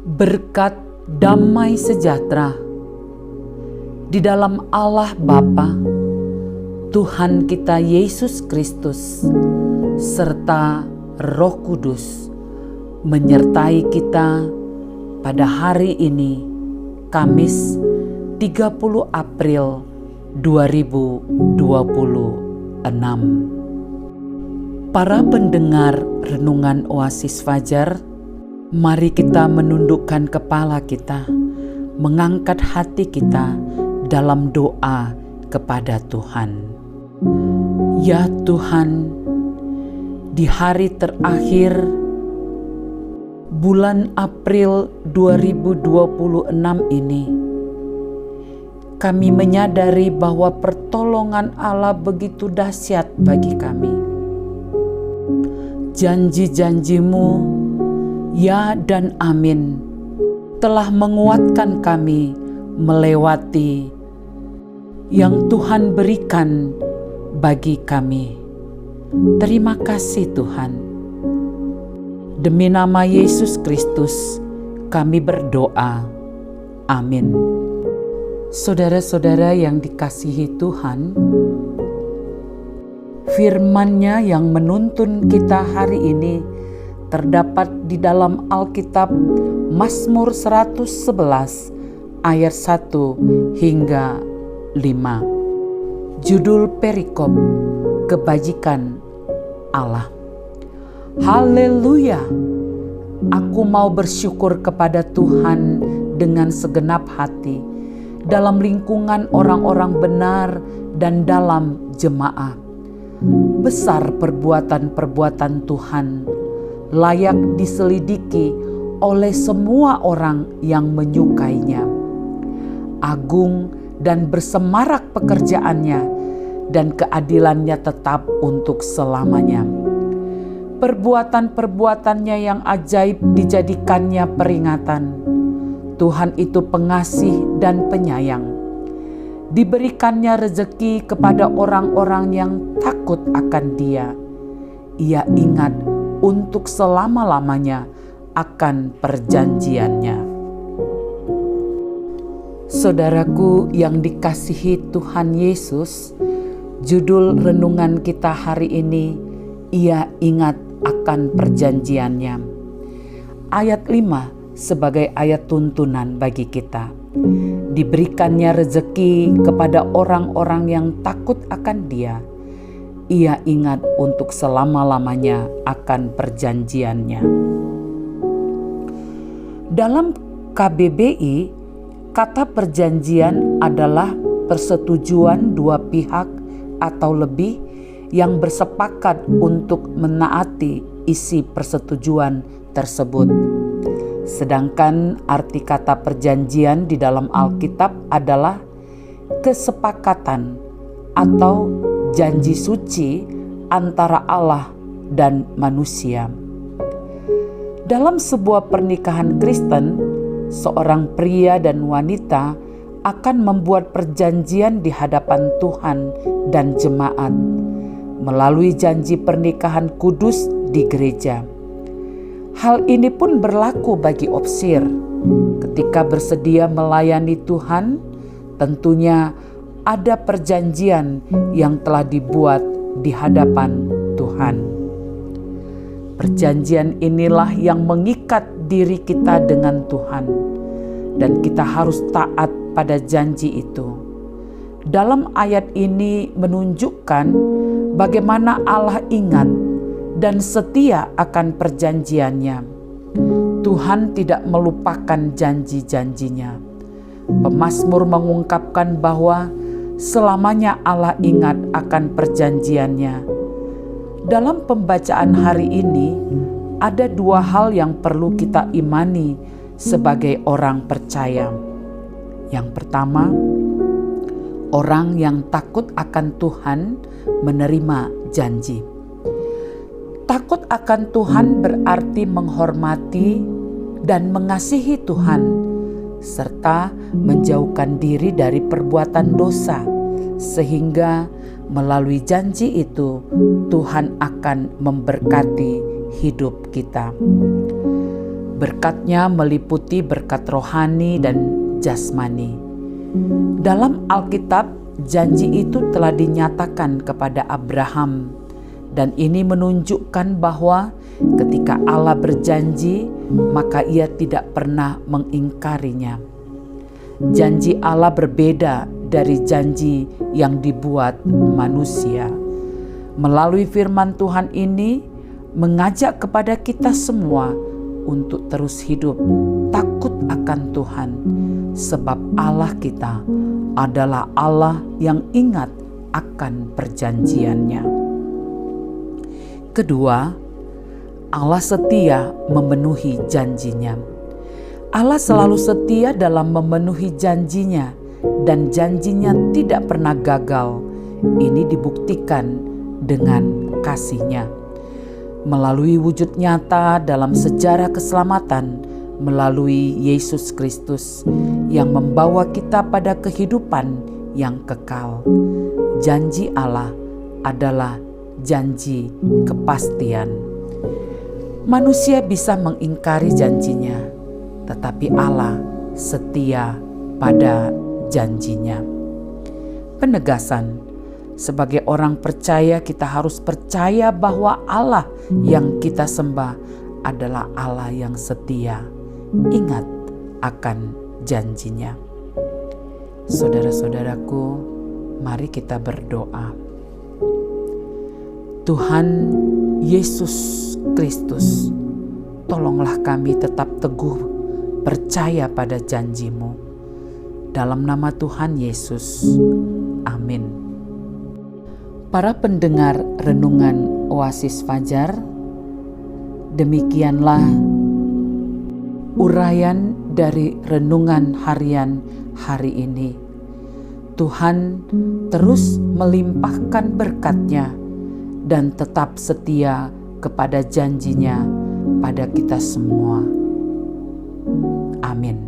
Berkat damai sejahtera di dalam Allah Bapa, Tuhan kita Yesus Kristus, serta Roh Kudus menyertai kita pada hari ini, Kamis 30 April 2026. Para pendengar renungan Oasis Fajar, mari kita menundukkan kepala kita, mengangkat hati kita dalam doa kepada Tuhan. Ya Tuhan, di hari terakhir bulan April 2026 ini, kami menyadari bahwa pertolongan Allah begitu dahsyat bagi kami. Janji-janji-Mu, ya dan amin, telah menguatkan kami melewati yang Tuhan berikan bagi kami. Terima kasih Tuhan. Demi nama Yesus Kristus kami berdoa. Amin. Saudara-saudara yang dikasihi Tuhan, firman-Nya yang menuntun kita hari ini terdapat di dalam Alkitab Mazmur 111 ayat 1 hingga 5. Judul perikop, kebajikan Allah. Haleluya! Aku mau bersyukur kepada Tuhan dengan segenap hati, dalam lingkungan orang-orang benar dan dalam jemaah. Besar perbuatan-perbuatan Tuhan, layak diselidiki oleh semua orang yang menyukainya. Agung dan bersemarak pekerjaannya, dan keadilannya tetap untuk selamanya. Perbuatan-perbuatannya yang ajaib dijadikannya peringatan. Tuhan itu pengasih dan penyayang. Diberikannya rezeki kepada orang-orang yang takut akan Dia. Ia ingat untuk selama-lamanya akan perjanjiannya. Saudaraku yang dikasihi Tuhan Yesus, judul renungan kita hari ini, Ia ingat akan perjanjiannya. Ayat 5 sebagai ayat tuntunan bagi kita. Diberikannya rezeki kepada orang-orang yang takut akan Dia. Ia ingat untuk selama-lamanya akan perjanjiannya. Dalam KBBI, kata perjanjian adalah persetujuan dua pihak atau lebih yang bersepakat untuk menaati isi persetujuan tersebut. Sedangkan arti kata perjanjian di dalam Alkitab adalah kesepakatan atau janji suci antara Allah dan manusia. Dalam sebuah pernikahan Kristen, seorang pria dan wanita akan membuat perjanjian di hadapan Tuhan dan jemaat melalui janji pernikahan kudus di gereja. Hal ini pun berlaku bagi opsir. Ketika bersedia melayani Tuhan, tentunya ada perjanjian yang telah dibuat di hadapan Tuhan. Perjanjian inilah yang mengikat diri kita dengan Tuhan, dan kita harus taat pada janji itu. Dalam ayat ini menunjukkan bagaimana Allah ingat dan setia akan perjanjiannya. Tuhan tidak melupakan janji-janjinya. Pemazmur mengungkapkan bahwa selamanya Allah ingat akan perjanjiannya. Dalam pembacaan hari ini, ada dua hal yang perlu kita imani sebagai orang percaya. Yang pertama, orang yang takut akan Tuhan menerima janji. Takut akan Tuhan berarti menghormati dan mengasihi Tuhan, serta menjauhkan diri dari perbuatan dosa, sehingga melalui janji itu Tuhan akan memberkati hidup kita. Berkat-Nya meliputi berkat rohani dan jasmani. Dalam Alkitab, janji itu telah dinyatakan kepada Abraham, dan ini menunjukkan bahwa ketika Allah berjanji, maka Ia tidak pernah mengingkarinya. Janji Allah berbeda dari janji yang dibuat manusia. Melalui firman Tuhan ini mengajak kepada kita semua untuk terus hidup takut akan Tuhan, sebab Allah kita adalah Allah yang ingat akan perjanjiannya. Kedua, Allah setia memenuhi janjinya. Allah selalu setia dalam memenuhi janjinya, dan janjinya tidak pernah gagal. Ini dibuktikan dengan kasih-Nya. Melalui wujud nyata dalam sejarah keselamatan, melalui Yesus Kristus yang membawa kita pada kehidupan yang kekal. Janji Allah adalah janji kepastian. Manusia bisa mengingkari janjinya, tetapi Allah setia pada janjinya. Penegasan, sebagai orang percaya kita harus percaya bahwa Allah yang kita sembah adalah Allah yang setia. Ingat akan janjinya. Saudara-saudaraku, mari kita berdoa. Tuhan Yesus Kristus, tolonglah kami tetap teguh percaya pada janji-Mu. Dalam nama Tuhan Yesus, amin. Para pendengar renungan Oasis Fajar, demikianlah uraian dari renungan harian hari ini. Tuhan terus melimpahkan berkat-Nya dan tetap setia kepada janji-Nya pada kita semua. Amin.